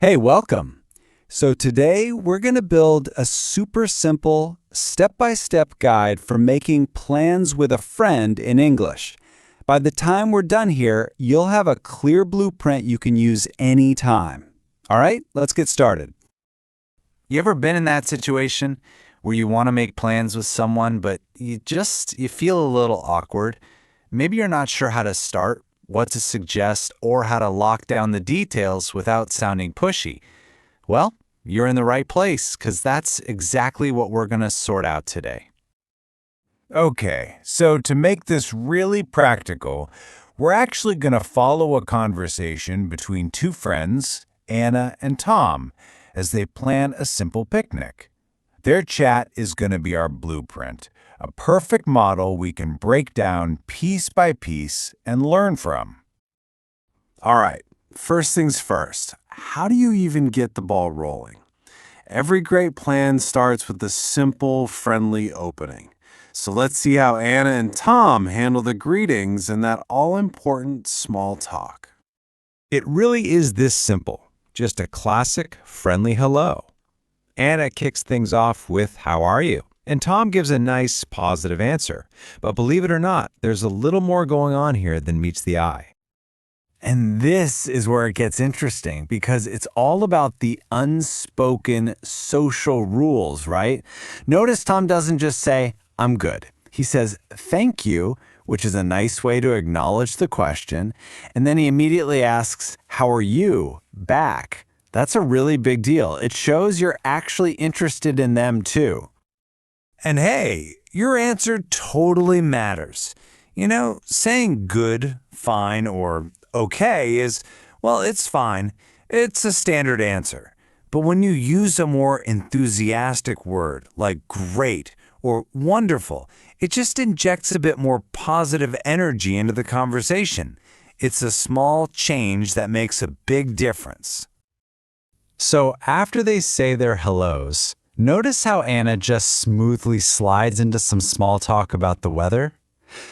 Hey, welcome. So today we're going to build a super simple, step-by-step guide for making plans with a friend in English. By the time we're done here, you'll have a clear blueprint you can use anytime. All right, let's get started. You ever been in that situation where you want to make plans with someone, but you feel a little awkward? Maybe you're not sure how to start, what to suggest, or how to lock down the details without sounding pushy. Well, you're in the right place, because that's exactly what we're going to sort out today. Okay, so to make this really practical, we're actually going to follow a conversation between two friends, Anna and Tom, as they plan a simple picnic. Their chat is going to be our blueprint, a perfect model we can break down piece by piece and learn from. All right, first things first, how do you even get the ball rolling? Every great plan starts with a simple, friendly opening. So let's see how Anna and Tom handle the greetings and that all-important small talk. It really is this simple, just a classic friendly hello. Anna kicks things off with, "How are you?" And Tom gives a nice, positive answer. But believe it or not, there's a little more going on here than meets the eye. And this is where it gets interesting, because it's all about the unspoken social rules, right? Notice Tom doesn't just say, "I'm good." He says, "Thank you," which is a nice way to acknowledge the question. And then he immediately asks, "How are you?" back. That's a really big deal. It shows you're actually interested in them too. And hey, your answer totally matters. You know, saying good, fine, or okay is, well, it's fine. It's a standard answer. But when you use a more enthusiastic word like great or wonderful, it just injects a bit more positive energy into the conversation. It's a small change that makes a big difference. So after they say their hellos, notice how Anna just smoothly slides into some small talk about the weather?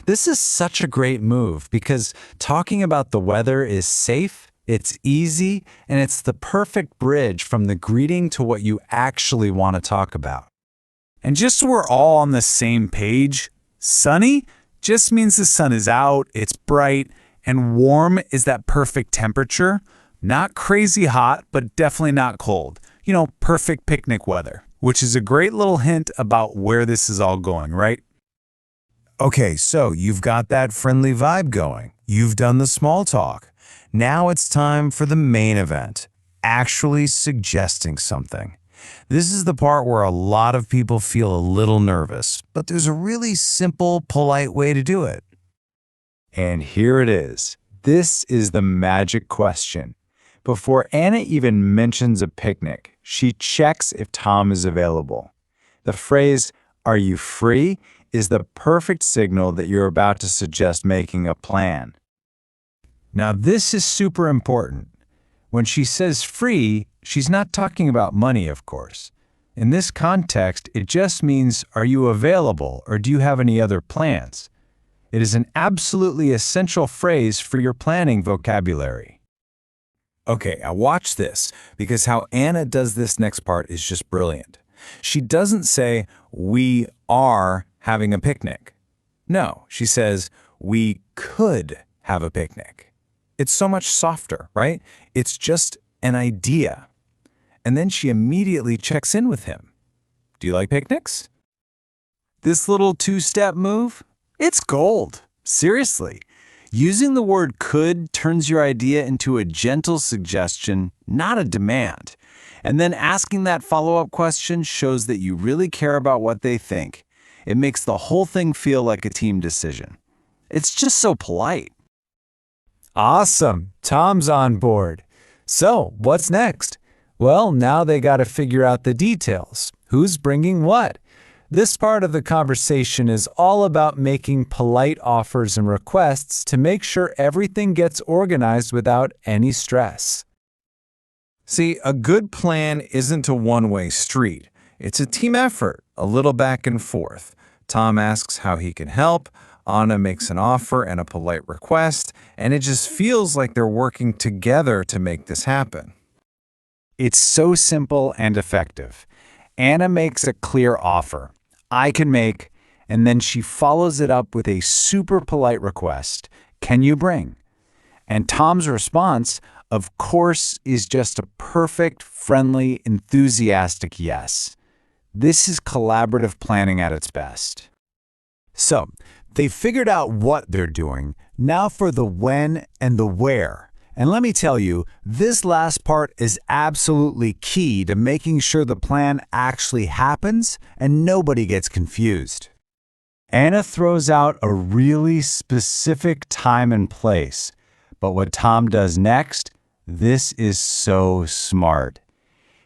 This is such a great move because talking about the weather is safe, it's easy, and it's the perfect bridge from the greeting to what you actually want to talk about. And just so we're all on the same page, sunny just means the sun is out, it's bright, and warm is that perfect temperature. Not crazy hot, but definitely not cold. You know, perfect picnic weather, which is a great little hint about where this is all going, right? Okay, so you've got that friendly vibe going. You've done the small talk. Now it's time for the main event, actually suggesting something. This is the part where a lot of people feel a little nervous, but there's a really simple, polite way to do it. And here it is. This is the magic question. Before Anna even mentions a picnic, she checks if Tom is available. The phrase, "Are you free?" is the perfect signal that you're about to suggest making a plan. Now, this is super important. When she says free, she's not talking about money, of course. In this context, it just means, are you available or do you have any other plans? It is an absolutely essential phrase for your planning vocabulary. Okay, now watch this, because how Anna does this next part is just brilliant. She doesn't say, "We are having a picnic." No, she says, "We could have a picnic." It's so much softer, right? It's just an idea. And then she immediately checks in with him. Do you like picnics? This little two-step move? It's gold. Seriously. Using the word could turns your idea into a gentle suggestion, not a demand. And then asking that follow-up question shows that you really care about what they think. It makes the whole thing feel like a team decision. It's just so polite. Awesome. Tom's on board. So, what's next? Well, now they got to figure out the details. Who's bringing what? This part of the conversation is all about making polite offers and requests to make sure everything gets organized without any stress. See, a good plan isn't a one-way street. It's a team effort, a little back and forth. Tom asks how he can help, Anna makes an offer and a polite request, and it just feels like they're working together to make this happen. It's so simple and effective. Anna makes a clear offer. I can make, and then she follows it up with a super polite request. Can you bring? And Tom's response, of course, is just a perfect, friendly, enthusiastic yes. This is collaborative planning at its best. So, they figured out what they're doing. Now for the when and the where. And let me tell you, this last part is absolutely key to making sure the plan actually happens and nobody gets confused. Anna throws out a really specific time and place. But what Tom does next, this is so smart.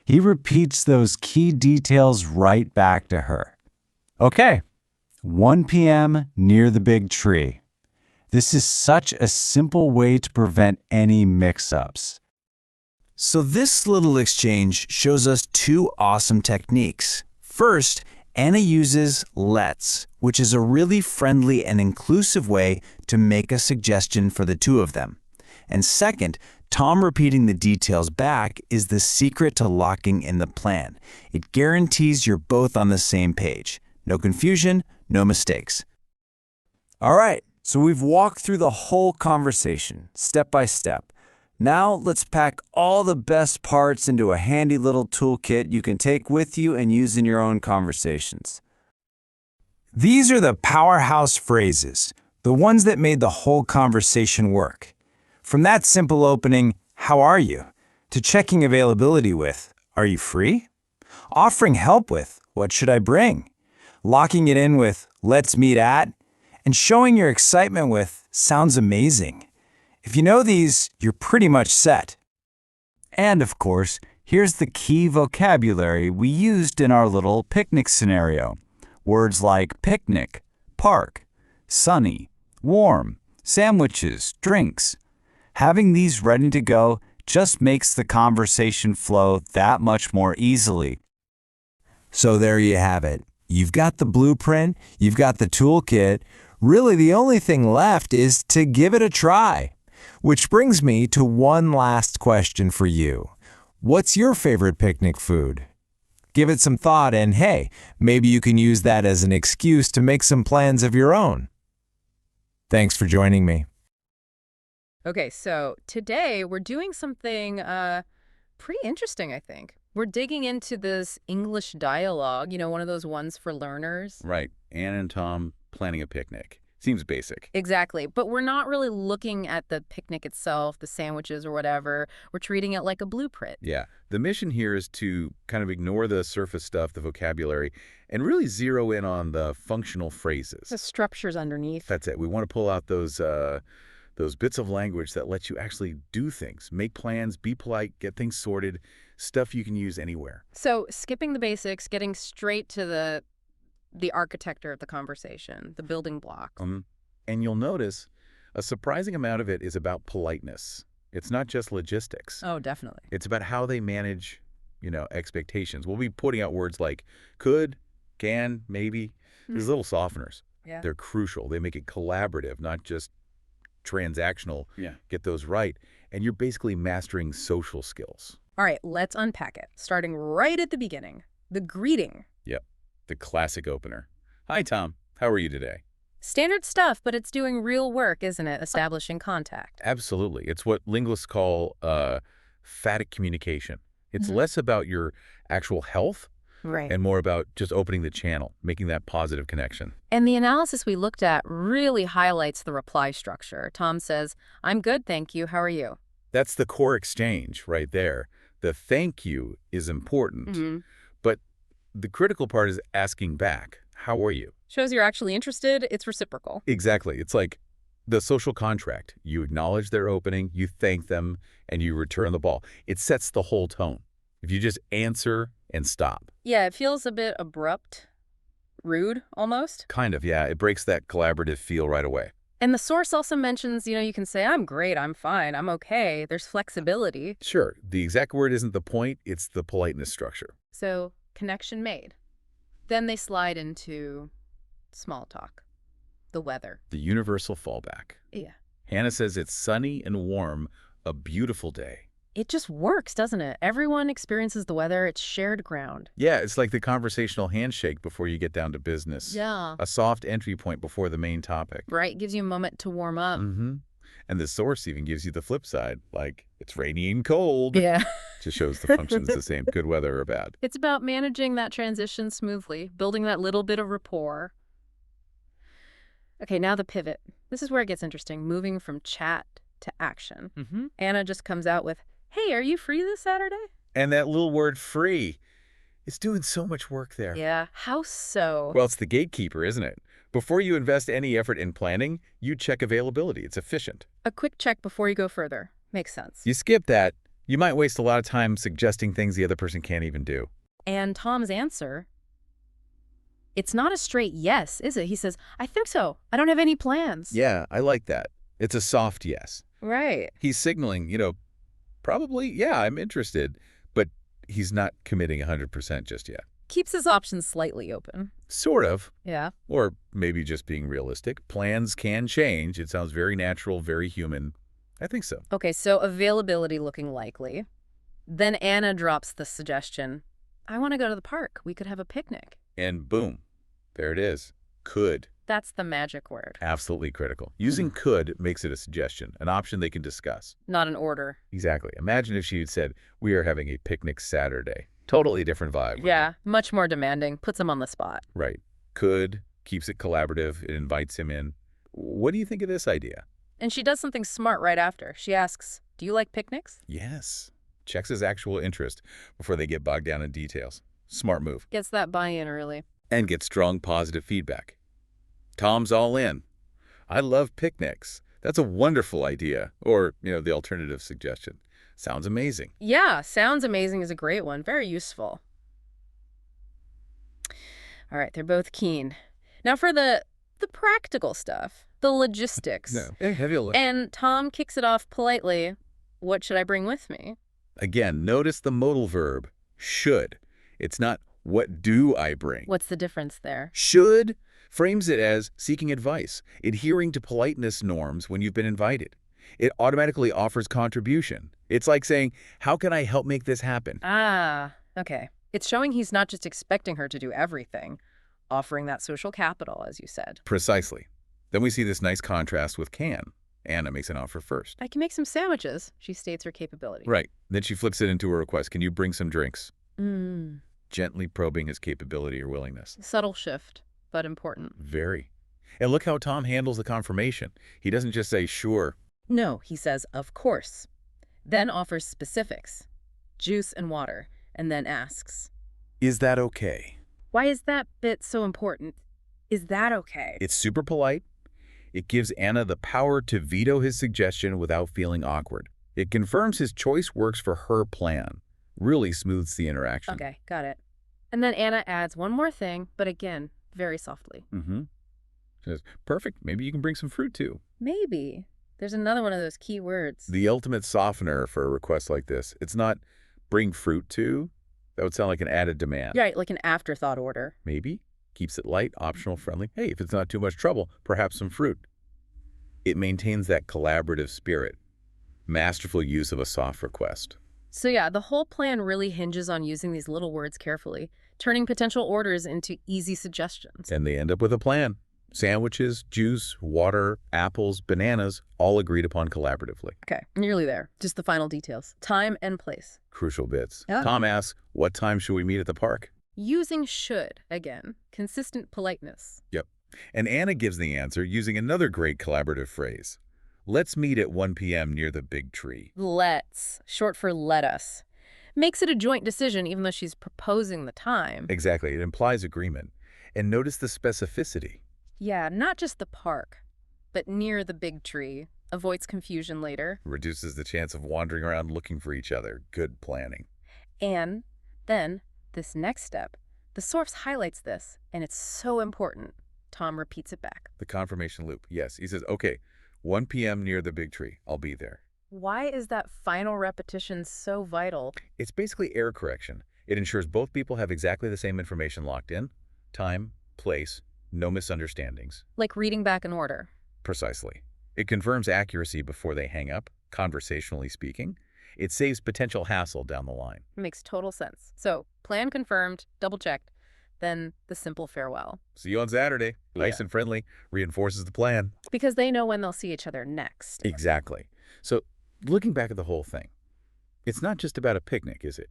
He repeats those key details right back to her. Okay, 1 p.m. near the big tree. This is such a simple way to prevent any mix-ups. So this little exchange shows us two awesome techniques. First, Anna uses let's, which is a really friendly and inclusive way to make a suggestion for the two of them. And second, Tom repeating the details back is the secret to locking in the plan. It guarantees you're both on the same page. No confusion, no mistakes. All right, so we've walked through the whole conversation, step by step. Now let's pack all the best parts into a handy little toolkit you can take with you and use in your own conversations. These are the powerhouse phrases, the ones that made the whole conversation work. From that simple opening, "How are you?" to checking availability with, "Are you free?" Offering help with, "What should I bring?" Locking it in with, "Let's meet at," and showing your excitement with, "Sounds amazing." If you know these, you're pretty much set. And of course, here's the key vocabulary we used in our little picnic scenario. Words like picnic, park, sunny, warm, sandwiches, drinks. Having these ready to go just makes the conversation flow that much more easily. So there you have it. You've got the blueprint, you've got the toolkit. Really, the only thing left is to give it a try. Which brings me to one last question for you. What's your favorite picnic food? Give it some thought and hey, maybe you can use that as an excuse to make some plans of your own. Thanks for joining me. Okay, so today we're doing something pretty interesting, I think. We're digging into this English dialogue, one of those ones for learners. Right. Anna and Tom planning a picnic. Seems basic. Exactly. But we're not really looking at the picnic itself, the sandwiches or whatever. We're treating it like a blueprint. Yeah. The mission here is to kind of ignore the surface stuff, the vocabulary, and really zero in on the functional phrases. The structures underneath. That's it. We want to pull out those bits of language that let you actually do things, make plans, be polite, get things sorted, stuff you can use anywhere. So skipping the basics, getting straight to the architecture of the conversation, the building blocks. And you'll notice a surprising amount of it is about politeness. It's not just logistics. Oh, definitely. It's about how they manage, expectations. We'll be putting out words like could, can, maybe. These little softeners. Yeah. They're crucial. They make it collaborative, not just transactional. Yeah. Get those right. And you're basically mastering social skills. All right, let's unpack it. Starting right at the beginning, the greeting. Yep. The classic opener. Hi, Tom. How are you today? Standard stuff, but it's doing real work, isn't it? Establishing contact. Absolutely. It's what linguists call phatic communication. It's less about your actual health Right. and more about just opening the channel, making that positive connection. And the analysis we looked at really highlights the reply structure. Tom says, "I'm good, thank you. How are you?" That's the core exchange right there. The thank you is important, but the critical part is asking back, how are you? Shows you're actually interested. It's reciprocal. Exactly. It's like the social contract. You acknowledge their opening, you thank them, and you return the ball. It sets the whole tone. If you just answer and stop. Yeah, it feels a bit abrupt, rude almost. Kind of, yeah. It breaks that collaborative feel right away. And the source also mentions, you can say, "I'm great, I'm fine, I'm okay." There's flexibility. Sure, the exact word isn't the point, it's the politeness structure. So, connection made. Then they slide into small talk. The weather. The universal fallback. Yeah. Hannah says it's sunny and warm, a beautiful day. It just works, doesn't it? Everyone experiences the weather. It's shared ground. Yeah, it's like the conversational handshake before you get down to business. Yeah. A soft entry point before the main topic. Right? Gives you a moment to warm up. Mm-hmm. And the source even gives you the flip side, like it's rainy and cold. Yeah. Just shows the function's the same, good weather or bad. It's about managing that transition smoothly, building that little bit of rapport. Okay, now the pivot. This is where it gets interesting, moving from chat to action. Mm-hmm. Anna just comes out with, hey, are you free this Saturday? And that little word free, it's doing so much work there. Yeah, how so? Well, it's the gatekeeper, isn't it? Before you invest any effort in planning, you check availability. It's efficient. A quick check before you go further. Makes sense. You skip that, you might waste a lot of time suggesting things the other person can't even do. And Tom's answer, it's not a straight yes, is it? He says, I think so. I don't have any plans. Yeah, I like that. It's a soft yes. Right. He's signaling, probably, yeah, I'm interested, but he's not committing 100% just yet. Keeps his options slightly open. Sort of. Yeah. Or maybe just being realistic. Plans can change. It sounds very natural, very human. I think so. Okay, so availability looking likely. Then Anna drops the suggestion, I want to go to the park. We could have a picnic. And boom, there it is. Could. That's the magic word. Absolutely critical. Using could makes it a suggestion, an option they can discuss. Not an order. Exactly. Imagine if she had said, we are having a picnic Saturday. Totally different vibe. Yeah, much more demanding. Puts him on the spot. Right. Could, keeps it collaborative. It invites him in. What do you think of this idea? And she does something smart right after. She asks, do you like picnics? Yes. Checks his actual interest before they get bogged down in details. Smart move. Gets that buy-in early. And gets strong positive feedback. Tom's all in. I love picnics. That's a wonderful idea. Or, the alternative suggestion. Sounds amazing. Yeah, sounds amazing is a great one. Very useful. All right, they're both keen. Now for the practical stuff, the logistics. No. Hey, have you look. And Tom kicks it off politely. What should I bring with me? Again, notice the modal verb, should. It's not, what do I bring? What's the difference there? Should frames it as seeking advice, adhering to politeness norms when you've been invited. It automatically offers contribution. It's like saying, how can I help make this happen? Ah, okay. It's showing he's not just expecting her to do everything, offering that social capital, as you said. Precisely. Then we see this nice contrast with can. Anna makes an offer first. I can make some sandwiches, she states her capability. Right. Then she flips it into a request. Can you bring some drinks? Mm. Gently probing his capability or willingness. Subtle shift, but important. Very. And look how Tom handles the confirmation. He doesn't just say, sure. No, he says, of course. Then offers specifics, juice and water, and then asks, Is that okay? why is that bit so important? Is that okay? It's super polite. It gives Anna the power to veto his suggestion without feeling awkward. It confirms his choice works for her plan. Really smooths the interaction. Okay, got it. And then Anna adds one more thing, but again, very softly. Mm-hmm. Says, perfect. Maybe you can bring some fruit too. Maybe. There's another one of those key words. The ultimate softener for a request like this. It's not bring fruit too. That would sound like an added demand. Right, like an afterthought order. Maybe. Keeps it light, optional, friendly. Hey, if it's not too much trouble, perhaps some fruit. It maintains that collaborative spirit. Masterful use of a soft request. So yeah, the whole plan really hinges on using these little words carefully, turning potential orders into easy suggestions. And they end up with a plan. Sandwiches, juice, water, apples, bananas, all agreed upon collaboratively. Okay, nearly there. Just the final details. Time and place. Crucial bits. Yeah. Tom asks, what time should we meet at the park? Using should, again. Consistent politeness. Yep. And Anna gives the answer using another great collaborative phrase. Let's meet at 1 p.m. near the big tree. Let's, short for let us. Makes it a joint decision even though she's proposing the time. Exactly. It implies agreement. And notice the specificity. Yeah, not just the park, but near the big tree. Avoids confusion later. Reduces the chance of wandering around looking for each other. Good planning. And then, this next step, the source highlights this, and it's so important. Tom repeats it back. The confirmation loop. Yes. He says, okay, 1 p.m. near the big tree. I'll be there. Why is that final repetition so vital? It's basically error correction. It ensures both people have exactly the same information locked in. Time, place, no misunderstandings. Like reading back an order. Precisely. It confirms accuracy before they hang up, conversationally speaking, It saves potential hassle down the line. Makes total sense. So, plan confirmed, double-checked, then the simple farewell. See you on Saturday. Nice and friendly. Reinforces the plan. Because they know when they'll see each other next. Exactly. So, looking back at the whole thing, it's not just about a picnic, is it?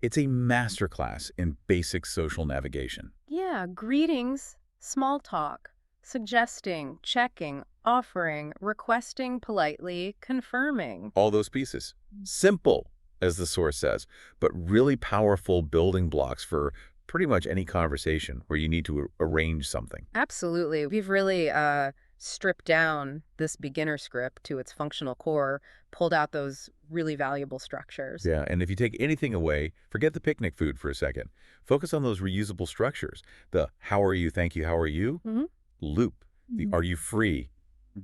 It's a masterclass in basic social navigation. Yeah, greetings, small talk, suggesting, checking, offering, requesting politely, confirming. All those pieces. Simple, as the source says, but really powerful building blocks for pretty much any conversation where you need to arrange something. Absolutely. We've really stripped down this beginner script to its functional core, pulled out those really valuable structures. Yeah, and if you take anything away, forget the picnic food for a second. Focus on those reusable structures. The how are you, thank you, how are you? Loop. The are you free?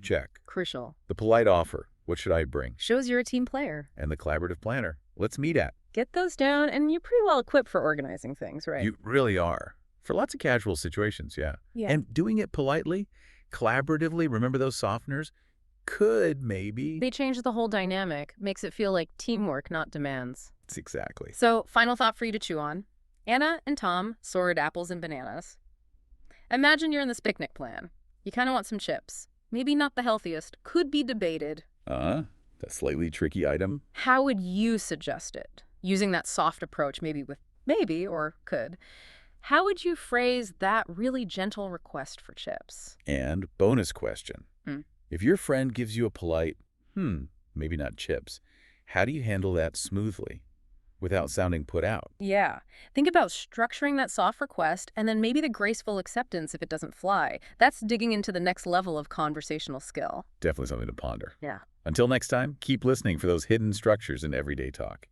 Check. Crucial. The polite offer. What should I bring? Shows you're a team player. And the collaborative planner. Let's meet at. Get those down, and you're pretty well equipped for organizing things, right? You really are. For lots of casual situations, yeah. Yeah. And doing it politely, collaboratively, remember those softeners? Could maybe. They change the whole dynamic, makes it feel like teamwork, not demands. It's exactly. So, final thought for you to chew on. Anna and Tom sorted apples and bananas. Imagine you're in this picnic plan. You kind of want some chips. Maybe not the healthiest. Could be debated. That slightly tricky item. How would you suggest it? Using that soft approach, maybe or could. How would you phrase that really gentle request for chips? And bonus question. If your friend gives you a polite, maybe not chips, how do you handle that smoothly without sounding put out? Yeah. Think about structuring that soft request and then maybe the graceful acceptance if it doesn't fly. That's digging into the next level of conversational skill. Definitely something to ponder. Yeah. Until next time, keep listening for those hidden structures in everyday talk.